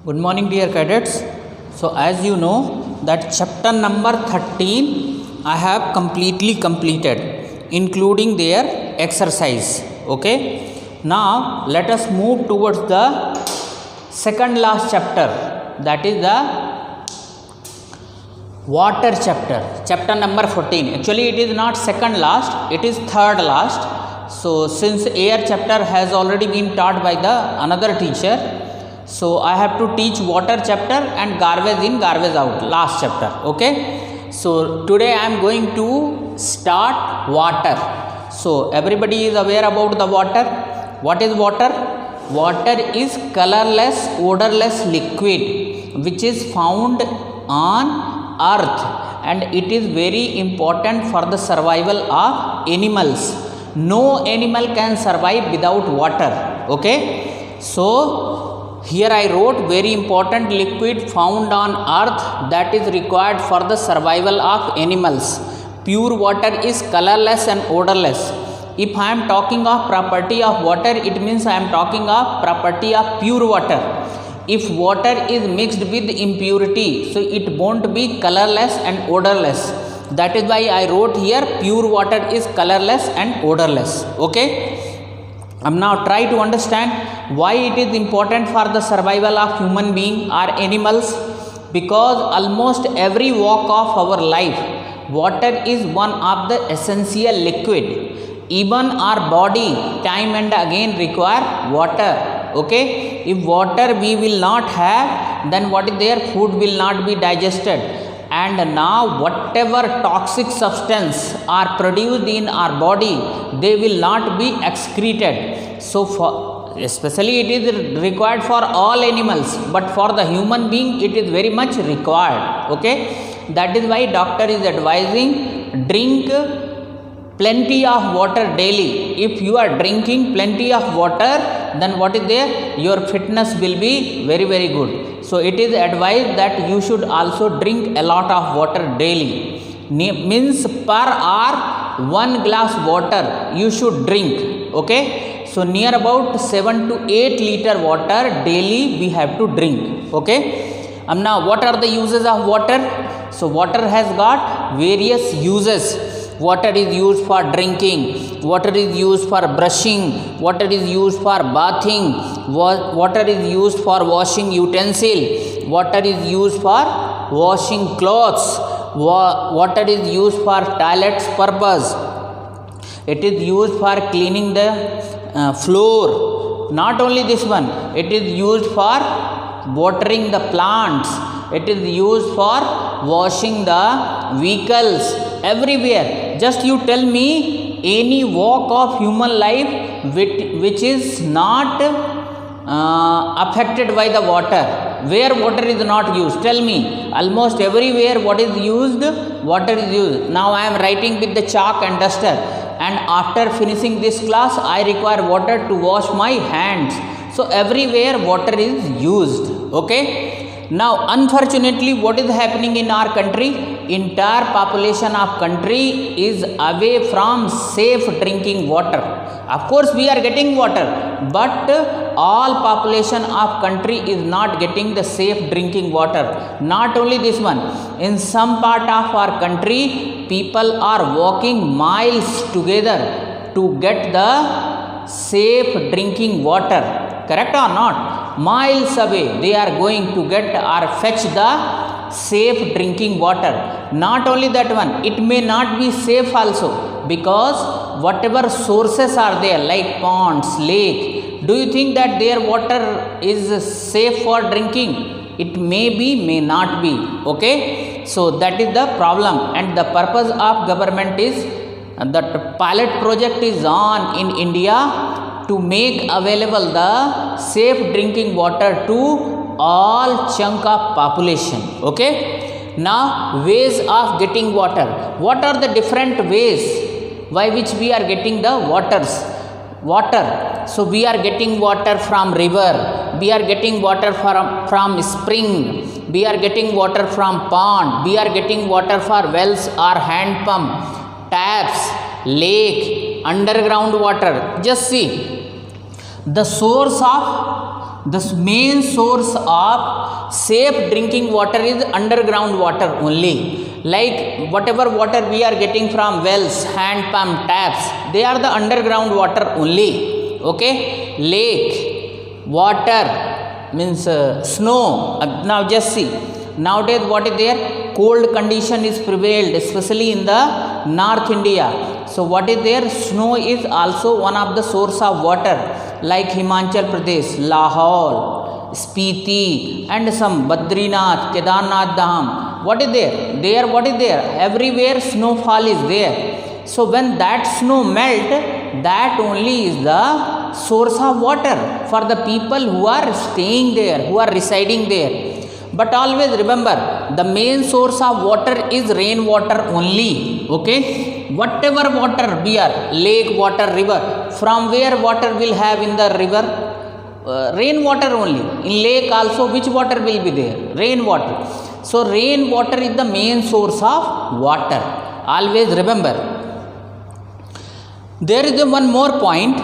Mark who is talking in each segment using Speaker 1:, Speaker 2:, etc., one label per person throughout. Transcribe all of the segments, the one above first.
Speaker 1: Good morning dear cadets. So as you know that chapter number 13 I have completely completed including their exercise. Okay. Now let us move towards the second last chapter, that is the water chapter, chapter number 14. Actually it is not second last, it is third last. So since air chapter has already been taught by the another teacher, so I have to teach water chapter and garbage in garbage out, last chapter. Okay. So today I am going to start water. So everybody is aware about the water. What is water? Water is colorless, odorless liquid which is found on earth, and it is very important for the survival of animals. No animal can survive without water. Okay. So here I wrote very important liquid found on earth that is required for the survival of animals. Pure water is colorless and odorless. If I am talking of property of water, it means I am talking of property of pure water. If water is mixed with impurity, so it won't be colorless and odorless. That is why I wrote here pure water is colorless and odorless. Okay. Now try to understand why it is important for the survival of human being or animals. Because almost every walk of our life, water is one of the essential liquid. Even our body time and again require water. Okay. If water we will not have, then what is there? Food will not be digested. And now whatever toxic substance are produced in our body, they will not be excreted. So for especially it is required for all animals, but for the human being it is very much required. Okay. That is why doctor is advising drink plenty of water daily. If you are drinking plenty of water, then what is there? Your fitness will be very good. So it is advised that you should also drink a lot of water daily. Means per hour 1 glass water you should drink. Okay. So near about 7 to 8 liter water daily we have to drink. Okay. Now what are the uses of water? So water has got various uses. Water is used for drinking, water is used for brushing, water is used for bathing, water is used for washing utensil, water is used for washing clothes, water is used for toilets purpose, it is used for cleaning the floor. Not only this one, it is used for watering the plants, it is used for washing the vehicles, everywhere. Just you tell me any walk of human life which is not affected by the water, where water is not used. Tell me. Almost everywhere what is used? Water is used. Now I am writing with the chalk and duster, and after finishing this class I require water to wash my hands. So everywhere water is used. Okay. Now unfortunately what is happening in our country? Entire population of country is away from safe drinking water. Of course we are getting water, but all population of country is not getting the safe drinking water. Not only this one, in some part of our country people are walking miles together to get the safe drinking water. Correct or not? Miles away they are going to get or fetch the safe drinking water. Not only that one, it may not be safe also, because whatever sources are there like ponds, lake, do you think that their water is safe for drinking? It may be, may not be. Okay. So that is the problem, and the purpose of government is that pilot project is on in India to make available the safe drinking water to all chunk of population. Okay. Now ways of getting water. What are the different ways by which we are getting the water? So we are getting water from river, we are getting water from spring, we are getting water from pond, we are getting water for wells or hand pump, taps, lake, underground water. Just see the source of the main source of safe drinking water is underground water only. Like whatever water we are getting from wells, hand pump, taps, they are the underground water only. Okay, lake water means snow. Now just see, nowadays what is there, cold condition is prevailed, especially in the North India. So what is there, snow is also one of the source of water, like Himachal Pradesh, Lahore, Spiti, and some Badrinath, Kedarnath Dham. What is there? There, what is there? Everywhere snowfall is there. So when that snow melt, that only is the source of water for the people who are staying there, who are residing there. But always remember, the main source of water is rainwater only. Okay, whatever water we are, lake water, river, from where water will have in the river? Rainwater only. In lake also, which water will be there? Rainwater. So rainwater is the main source of water. Always remember. There is one more point.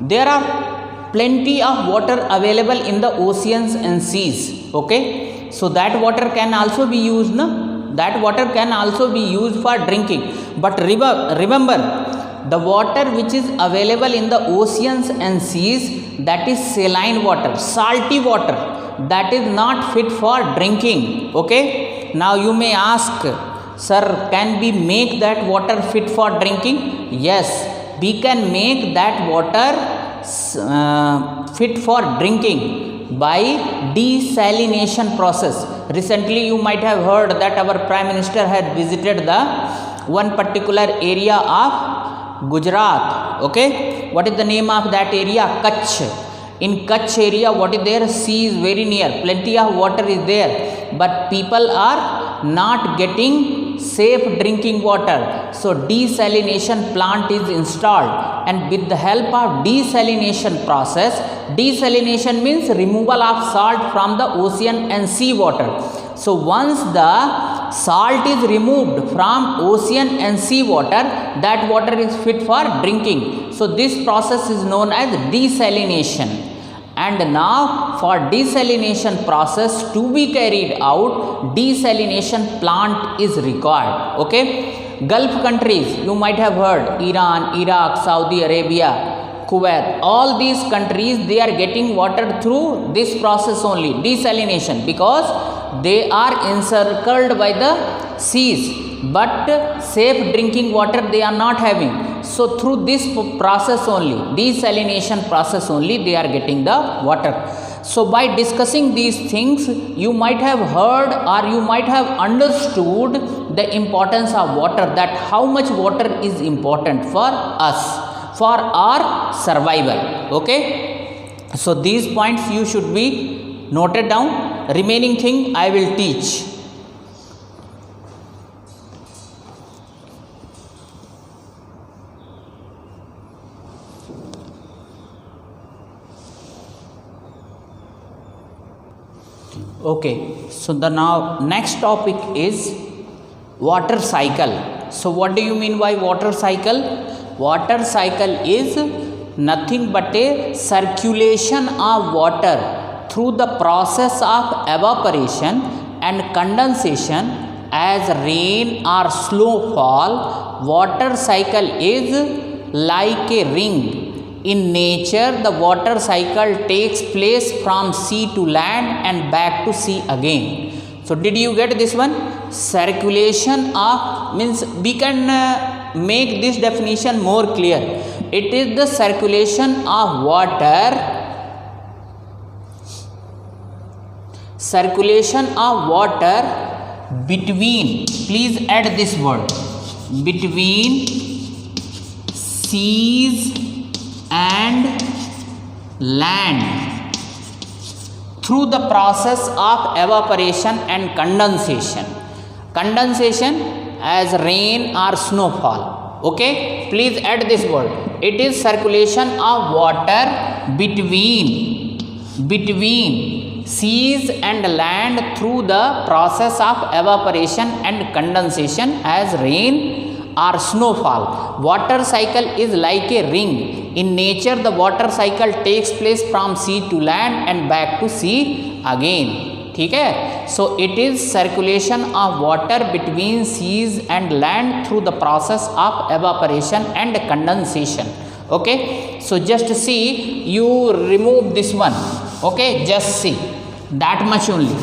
Speaker 1: There are plenty of water available in the oceans and seas. Okay, so that water can also be used, no? That water can also be used for drinking. But remember, the water which is available in the oceans and seas, that is saline water, salty water, that is not fit for drinking. Okay, now you may ask, sir, can we make that water fit for drinking? Yes, we can make that water fit for drinking by desalination process. Recently you might have heard that our Prime Minister had visited the one particular area of Gujarat. Okay, what is the name of that area? Kutch. In Kutch area, what is there? Sea is very near, plenty of water is there, but people are not getting safe drinking water. So desalination plant is installed, and with the help of desalination process, desalination means removal of salt from the ocean and sea water. So once the salt is removed from ocean and sea water, that water is fit for drinking. So this process is known as desalination. And now for desalination process to be carried out, desalination plant is required. Okay, Gulf countries, you might have heard, Iran, Iraq, Saudi Arabia, Kuwait, all these countries, they are getting water through this process only, desalination, because they are encircled by the seas, but safe drinking water they are not having. So through this process only, desalination process only, they are getting the water. So by discussing these things, you might have heard or you might have understood the importance of water, that how much water is important for us, for our survival. Okay, so these points you should be noted down. Remaining thing I will teach. Okay, so the now next topic is water cycle. So what do you mean by water cycle? Water cycle is nothing but a circulation of water through the process of evaporation and condensation as rain or snowfall. Water cycle is like a ring. In nature, the water cycle takes place from sea to land and back to sea again. So did you get this one? Circulation of, means we can make this definition more clear. It is the circulation of water, between, please add this word, between seas and land through the process of evaporation and condensation. Condensation as rain or snowfall. Okay, please add this word. It is circulation of water between seas and land through the process of evaporation and condensation as rain or snowfall. Water cycle is like a ring. In nature, the water cycle takes place from sea to land and back to sea again. ठीक है, so it is circulation of water between seas and land through the process of evaporation and condensation. Okay, so just see, you remove this one. Okay, just see that much only.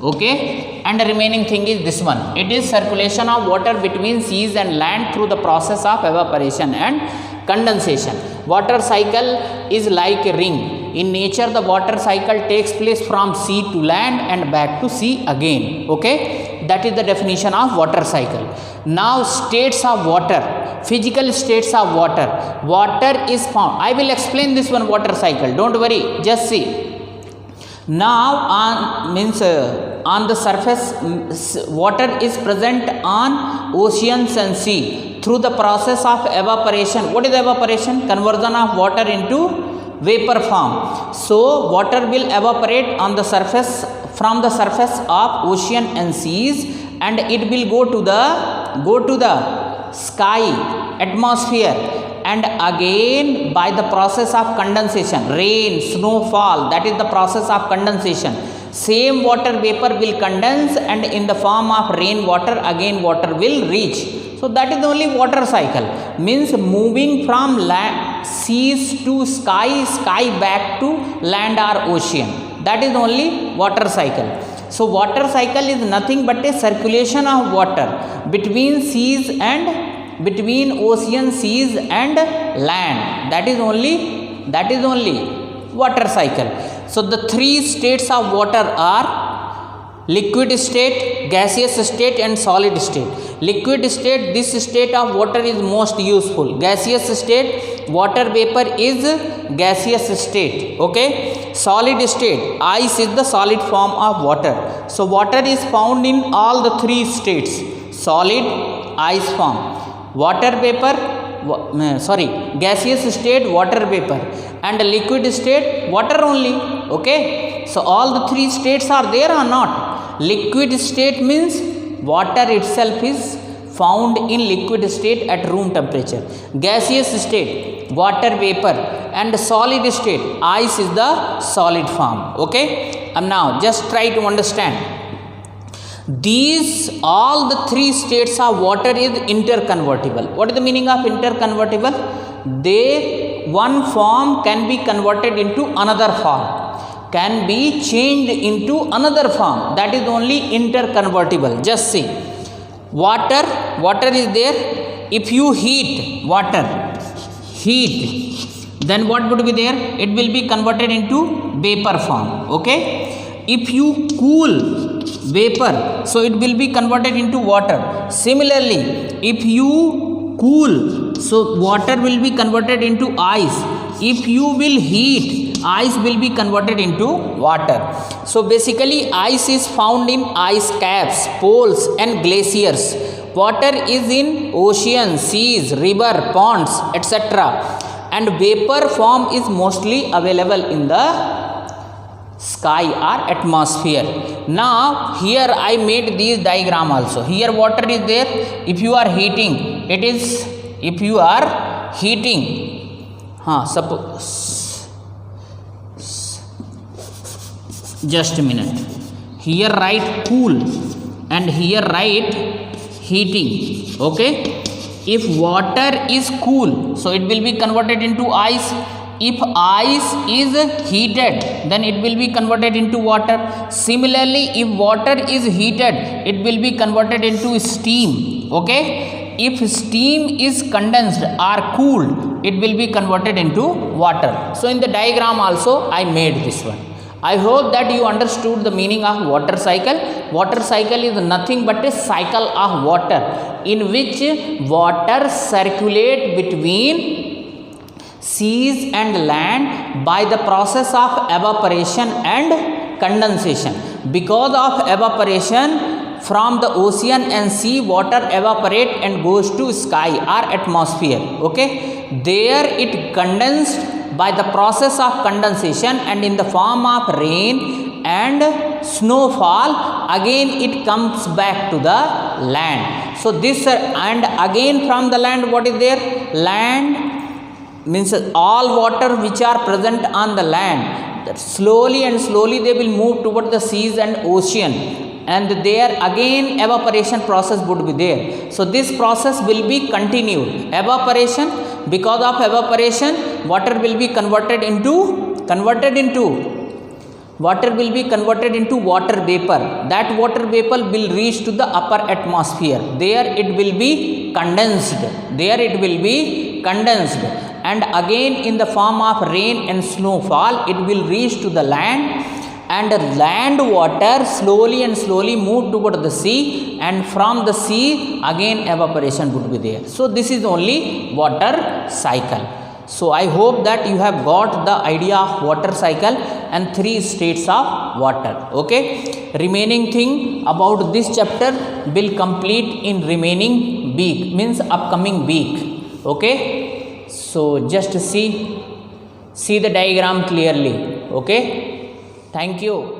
Speaker 1: Okay, and the remaining thing is this one. It is circulation of water between seas and land through the process of evaporation and condensation. Water cycle is like a ring. In nature, the water cycle takes place from sea to land and back to sea again. Okay, that is the definition of water cycle. Now, states of water, physical states of water. Water is found. I will explain this one water cycle. Don't worry. Just see. Now, on the surface, water is present on oceans and sea through the process of evaporation. What is evaporation? Conversion of water into vapor form. So water will evaporate on the surface, from the surface of ocean and seas, and it will go to the sky, atmosphere, and again by the process of condensation, rain, snowfall, that is the process of condensation. Same water vapor will condense, and in the form of rain water, again water will reach. So that is only water cycle, means moving from land, seas to sky, sky back to land or ocean. That is only water cycle. So water cycle is nothing but a circulation of water between seas and between ocean, seas and land. That is only water cycle. So the three states of water are liquid state, gaseous state and solid state. Liquid state, this state of water is most useful. Gaseous state, water vapor is gaseous state. Okay, solid state, ice is the solid form of water. So water is found in all the three states: solid, ice form, water vapor, gaseous state, water vapor, and liquid state, water only. Okay, so all the three states are there or not? Liquid state means water itself is found in liquid state at room temperature. Gaseous state, water vapor, and solid state, ice is the solid form. Okay, and now just try to understand. These all the three states of water is interconvertible. What is the meaning of interconvertible? One form can be converted into another form, can be changed into another form. That is only interconvertible. Just see, water is there. If you heat water, then what would be there? It will be converted into vapor form. Okay, if you cool vapor, so it will be converted into water. Similarly, if you cool, so water will be converted into ice. If you will heat, ice will be converted into water. So basically, ice is found in ice caps, poles and glaciers. Water is in oceans, seas, river, ponds, etc. And vapor form is mostly available in the sky or atmosphere. Now here I made this diagram also. Here water is there. If you are heating, suppose, just a minute. Here write cool and here write heating. Okay, if water is cool, so it will be converted into ice. If ice is heated, then it will be converted into water. Similarly, if water is heated, it will be converted into steam. Okay, if steam is condensed or cooled, it will be converted into water. So in the diagram also I made this one. I hope that you understood the meaning of water cycle. Water cycle is nothing but a cycle of water in which water circulate between seas and land by the process of evaporation and condensation. Because of evaporation, from the ocean and sea, water evaporate and goes to sky or atmosphere. Okay, there it condensed by the process of condensation and in the form of rain and snowfall, again it comes back to the land. So this and again from the land, what is there? Land means all water which are present on the land, that slowly and slowly they will move toward the seas and ocean, and there again evaporation process would be there. So this process will be continued. Evaporation, because of evaporation water will be converted into water vapor. That water vapor will reach to the upper atmosphere. There it will be condensed. And again in the form of rain and snowfall, it will reach to the land, and land water slowly and slowly move toward the sea, and from the sea again evaporation would be there. So this is only water cycle. So I hope that you have got the idea of water cycle and 3 states of water. Okay, remaining thing about this chapter will complete in remaining week, means upcoming week. Okay, so just see the diagram clearly. Okay, thank you.